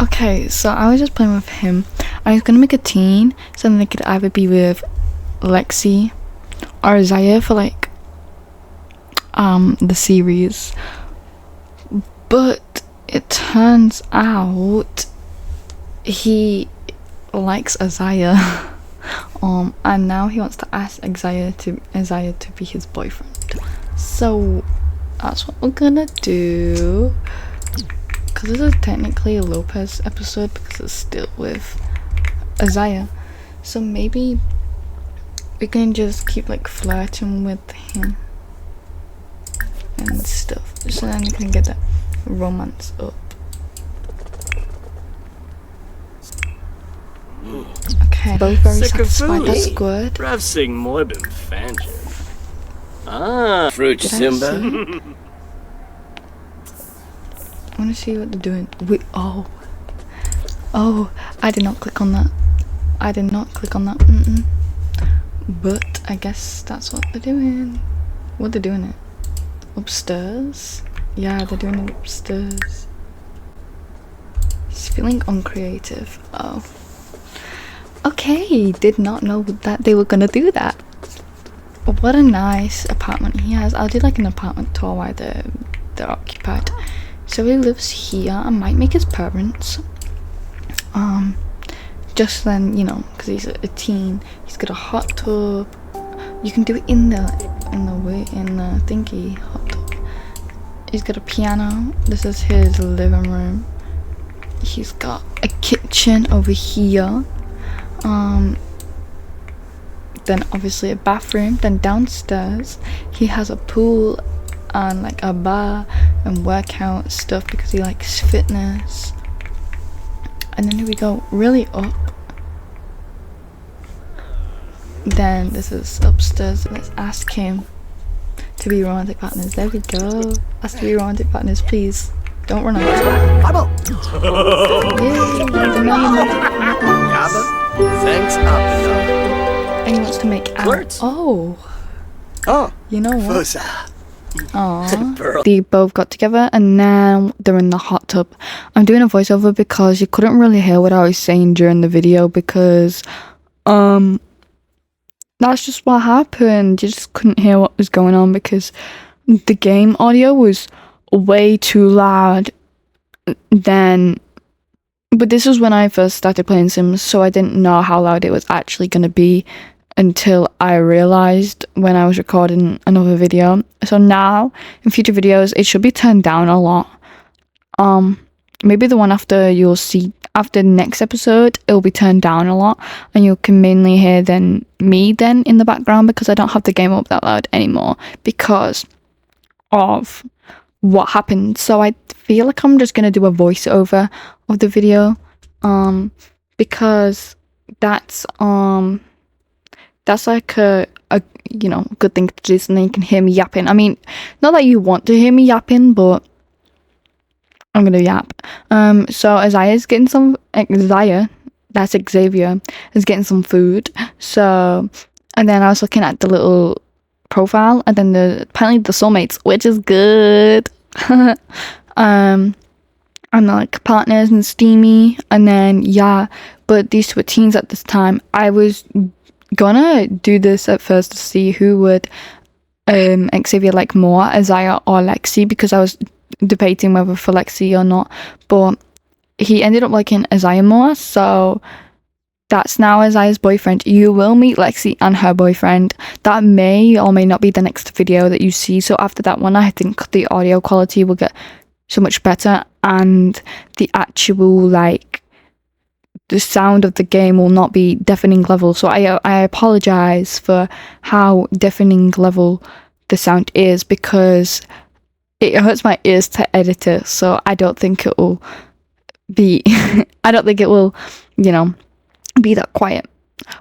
Okay, so I was just playing with him. I was gonna make a teen, so then they could either be with Lexi or Isiah for like the series. But it turns out he likes Isiah. And now he wants to ask Isiah to be his boyfriend. So that's what we're gonna do. Because this is technically a Lopez episode because it's still with Isiah. So maybe we can just keep like flirting with him and stuff. So then we can get that romance up. Okay, both very satisfied. That's good. Ravsing Moibin Fanjin. Ah, Fruit Simba. I want to see what they're doing. Oh, I did not click on that. But I guess that's what they're doing. What they're doing it? Upstairs? Yeah, they're doing it upstairs. He's feeling uncreative. Oh. Okay, did not know that they were gonna do that. What a nice apartment he has. I'll do like an apartment tour while they're occupied. So he lives here. I might make his parents. Just then, you know, because he's a teen. He's got a hot tub. You can do it in the thingy hot tub. He's got a piano. This is his living room. He's got a kitchen over here. Then obviously a bathroom. Then downstairs he has a pool and like a bar and workout stuff because he likes fitness. And then here we go really up. Then this is upstairs. Let's ask him to be romantic partners. There we go. Ask to be romantic partners, please. Don't run out. Yay! They're now romantic partners. Thanks, And he wants to make out. Oh, you know what? Aww. They both got together and now they're in the hot tub. I'm doing a voiceover because you couldn't really hear what I was saying during the video because that's just what happened. You just couldn't hear what was going on because the game audio was way too loud then. But this was when I first started playing Sims, so I didn't know how loud it was actually going to be until I realized when I was recording another video. So now in future videos it should be turned down a lot. Maybe the one after you'll see after the next episode it'll be turned down a lot and you can mainly hear me in the background because I don't have the game up that loud anymore because of what happened. So I feel like I'm just gonna do a voiceover of the video because that's like a you know, good thing to do, so then you can hear me yapping. I mean, not that you want to hear me yapping, but I'm gonna yap. So Isiah, that's Xavier, is getting some food. So, and then I was looking at the little profile, and then apparently the soulmates, which is good. And they're like partners and steamy, and then yeah, but these two were teens at this time. I was gonna do this at first to see who would Xavier like more, Isiah or Lexi, because I was debating whether for Lexi or not, but he ended up liking Isiah more, so that's now Isiah's boyfriend. You will meet Lexi and her boyfriend. That may or may not be the next video that you see. So after that one, I think the audio quality will get so much better and the actual like the sound of the game will not be deafening level. So I apologize for how deafening level the sound is because it hurts my ears to edit it. So I don't think it will be I don't think it will, you know, be that quiet.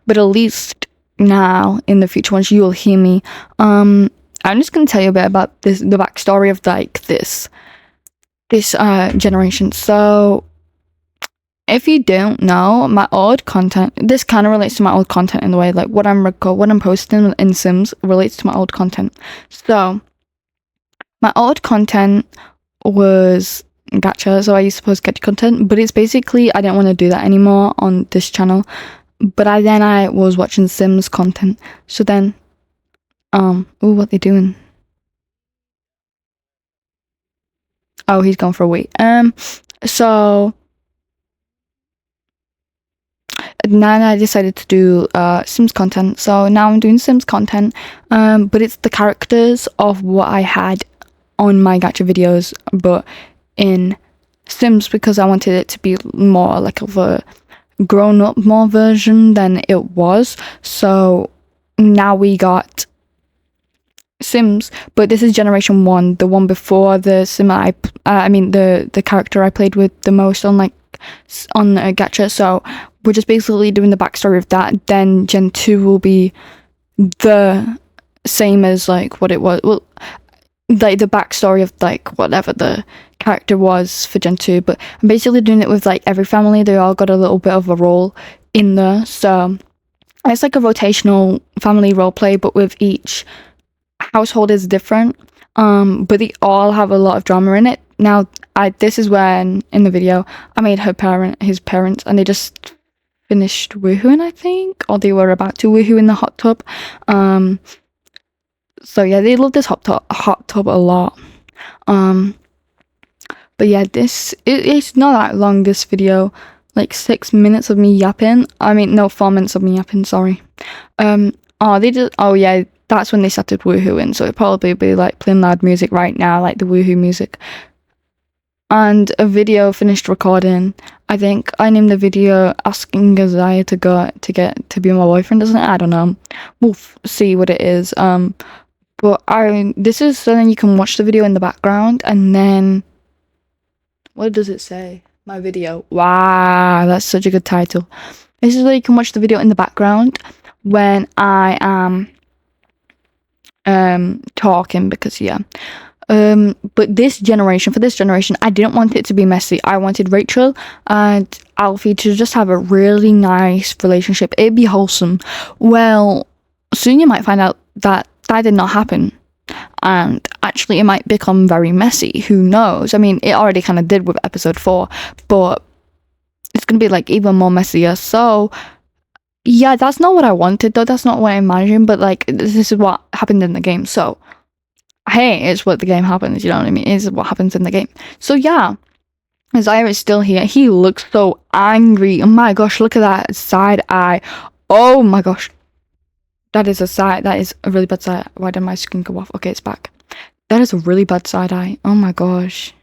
But at least now in the future ones you will hear me. I'm just gonna tell you a bit about the backstory of like this generation. So if you don't know, my old content, this kind of relates to my old content in the way like what I'm posting in Sims relates to my old content. So my old content was gacha, so I used to post gacha content, but it's basically I didn't want to do that anymore on this channel. But I was watching Sims content, so then what they doing? Oh, he's gone for a week. So now I decided to do Sims content. So now I'm doing Sims content, but it's the characters of what I had on my gacha videos, but in Sims, because I wanted it to be more like of a grown up more version than it was. So now we got Sims, but this is generation 1, the one before the Sim the character I played with the most on gacha. So we're just basically doing the backstory of that. Then gen 2 will be the same as like what it was, well, like the backstory of like whatever the character was for gen 2, but I'm basically doing it with like every family. They all got a little bit of a role in there, so it's like a rotational family role play, but with each household is different, but they all have a lot of drama in it. Now this is when in the video I made his parents, and they just finished woohooing, I think, or they were about to woohoo in the hot tub. So yeah, they love this hot tub a lot. But yeah, it's not that long, this video, like 6 minutes of me yapping. I mean, no, 4 minutes of me yapping, sorry. Oh yeah, that's when they started woohooing, so it'd probably be like playing loud music right now, like the woohoo music. And a video finished recording. I think I named the video asking Isiah to be my boyfriend, doesn't it? I don't know. We'll see what it is. But this is so then you can watch the video in the background, and then what does it say? My video. Wow, that's such a good title. This is where you can watch the video in the background when I am talking, because yeah. But for this generation, I didn't want it to be messy. I wanted Rachel and Alfie to just have a really nice relationship. It'd be wholesome. Well, soon you might find out that did not happen, and actually it might become very messy. Who knows? I mean, it already kind of did with episode 4, but it's gonna be like even more messier. So yeah, that's not what I wanted though. That's not what I imagined, but like this is what happened in the game. So hey, it's what the game happens, you know what I mean? It's what happens in the game. So yeah, Xavier is still here. He looks so angry. Oh my gosh, look at that side eye. Oh my gosh. That is a really bad side. Why did my screen go off? Okay, it's back. That is a really bad side eye. Oh my gosh.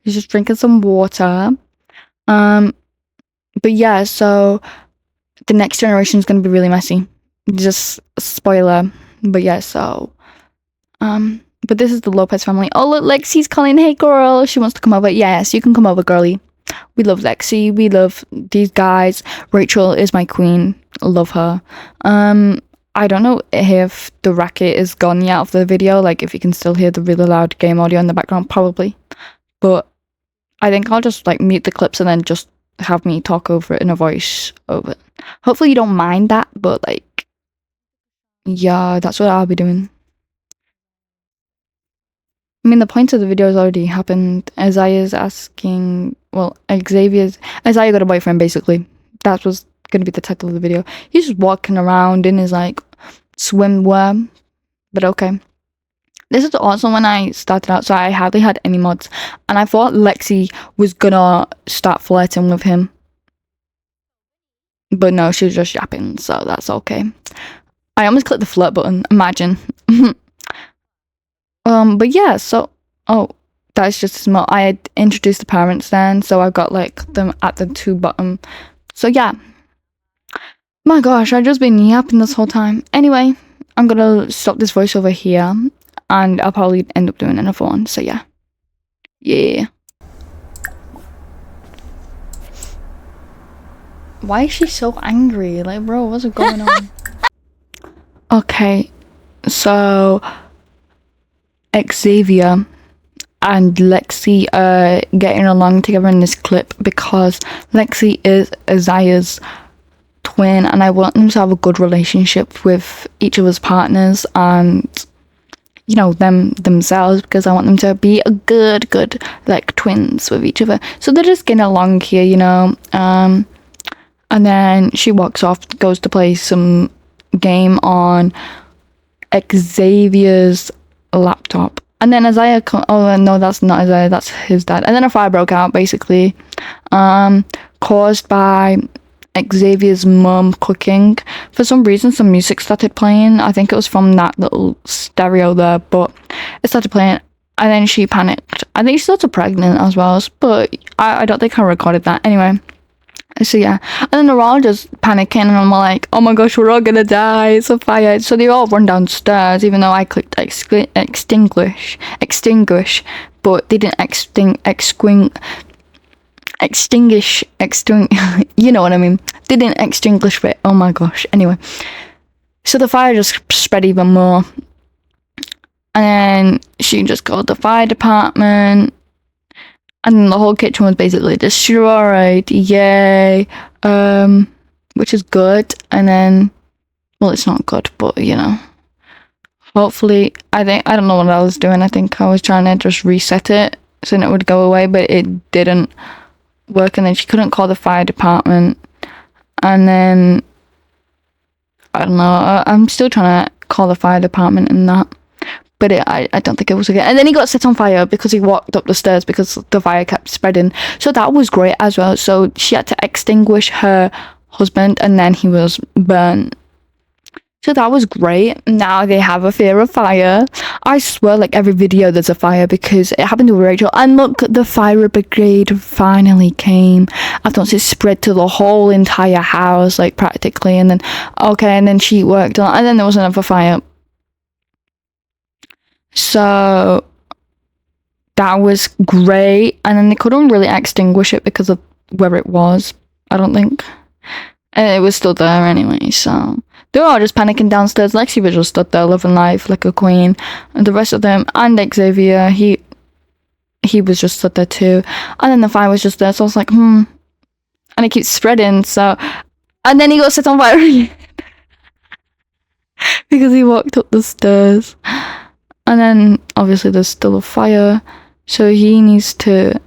He's just drinking some water. But yeah, so the next generation is going to be really messy. Just spoiler. But yeah, so but this is the Lopez family. Oh look, Lexi's calling. Hey girl, she wants to come over. Yes, you can come over, girly. We love Lexi. We love these guys. Rachel is my queen. Love her. I don't know if the racket is gone yet of the video, like if you can still hear the really loud game audio in the background, probably. But I think I'll just like mute the clips and then just have me talk over it in a voice over. Hopefully you don't mind that, but like, yeah, that's what I'll be doing. I mean, the point of the video has already happened. Isiah got a boyfriend, basically. That was going to be the title of the video. He's just walking around in his like swimwear, but okay. This is also when I started out, so I hardly had any mods, and I thought Lexi was gonna start flirting with him, but no, she was just yapping, so that's okay. I almost clicked the flirt button, imagine. But yeah, so that's just small. I had introduced the parents then, so I've got like them at the 2 bottom. So yeah. My gosh, I've just been yapping this whole time. Anyway, I'm gonna stop this voiceover here, and I'll probably end up doing another one. So yeah. Yeah. Why is she so angry? Like, bro, what's going on? Okay, so Xavier and Lexi are getting along together in this clip because Lexi is Isiah's twin, and I want them to have a good relationship with each of his partners. And themselves, because I want them to be a good like twins with each other. So they're just getting along here, and then she walks off, goes to play some game on Xavier's laptop. And then Isiah oh no, that's not Isiah, that's his dad. And then a fire broke out, basically, caused by Xavier's mum cooking. For some reason, some music started playing. I think it was from that little stereo there, but it started playing, and then she panicked. I think she's also pregnant as well, but I don't think I recorded that. Anyway, so yeah, and then they're all just panicking, and I'm like, oh my gosh, we're all gonna die, it's a fire. So they all run downstairs, even though I clicked extinguish, but they didn't extinguish, you know what I mean, they didn't extinguish it. Oh my gosh. Anyway, so the fire just spread even more, and then she just called the fire department, and then the whole kitchen was basically destroyed. Yay. Which is good. And then, well, it's not good, but hopefully, I don't know what I was doing. I think I was trying to just reset it so it would go away, but it didn't work. And then she couldn't call the fire department, and then I don't know, I'm still trying to call the fire department and that, but I don't think it was good. And then he got set on fire because he walked up the stairs because the fire kept spreading. So that was great as well. So she had to extinguish her husband, and then he was burnt. So that was great. Now they have a fear of fire. I swear, like, every video there's a fire, because it happened to Rachel. And look, the fire brigade finally came. After once it spread to the whole entire house, like, practically. And then she worked on, and then there was another fire. So that was great. And then they couldn't really extinguish it because of where it was, I don't think. And it was still there anyway, so they were all just panicking downstairs. Lexi was just stood there living life like a queen, and the rest of them, and Xavier, he was just stood there too. And then the fire was just there, so I was like, and it keeps spreading. So, and then he got set on fire again because he walked up the stairs. And then obviously there's still a fire, so he needs to.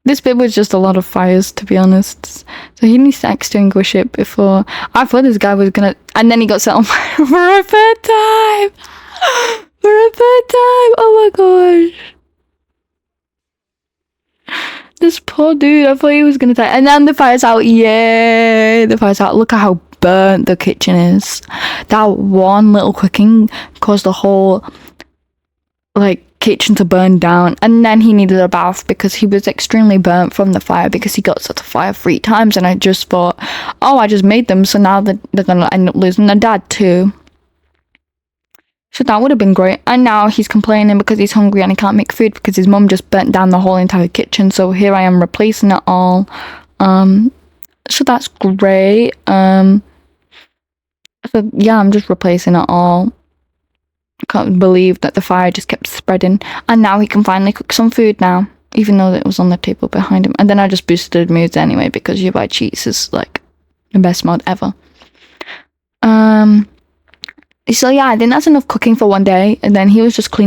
This bit was just a lot of fires, to be honest. So he needs to extinguish it before. I thought this guy was gonna, and then he got set on fire for a third time. Oh my gosh. This poor dude, I thought he was gonna die. And then the fire's out. Yay! The fire's out. Look at how burnt the kitchen is. That one little cooking caused the whole, like, kitchen to burn down. And then he needed a bath because he was extremely burnt from the fire, because he got set on fire 3 times. And I just thought, oh, I just made them, so now they're gonna end up losing their dad too. So that would have been great. And now he's complaining because he's hungry and he can't make food because his mum just burnt down the whole entire kitchen. So here I am replacing it all. So that's great. So yeah, I'm just replacing it all. I can't believe that the fire just kept spreading, and now he can finally cook some food now, even though it was on the table behind him. And then I just boosted moods anyway, because You Buy Cheats is like the best mod ever. So yeah, I think that's enough cooking for one day. And then he was just cleaning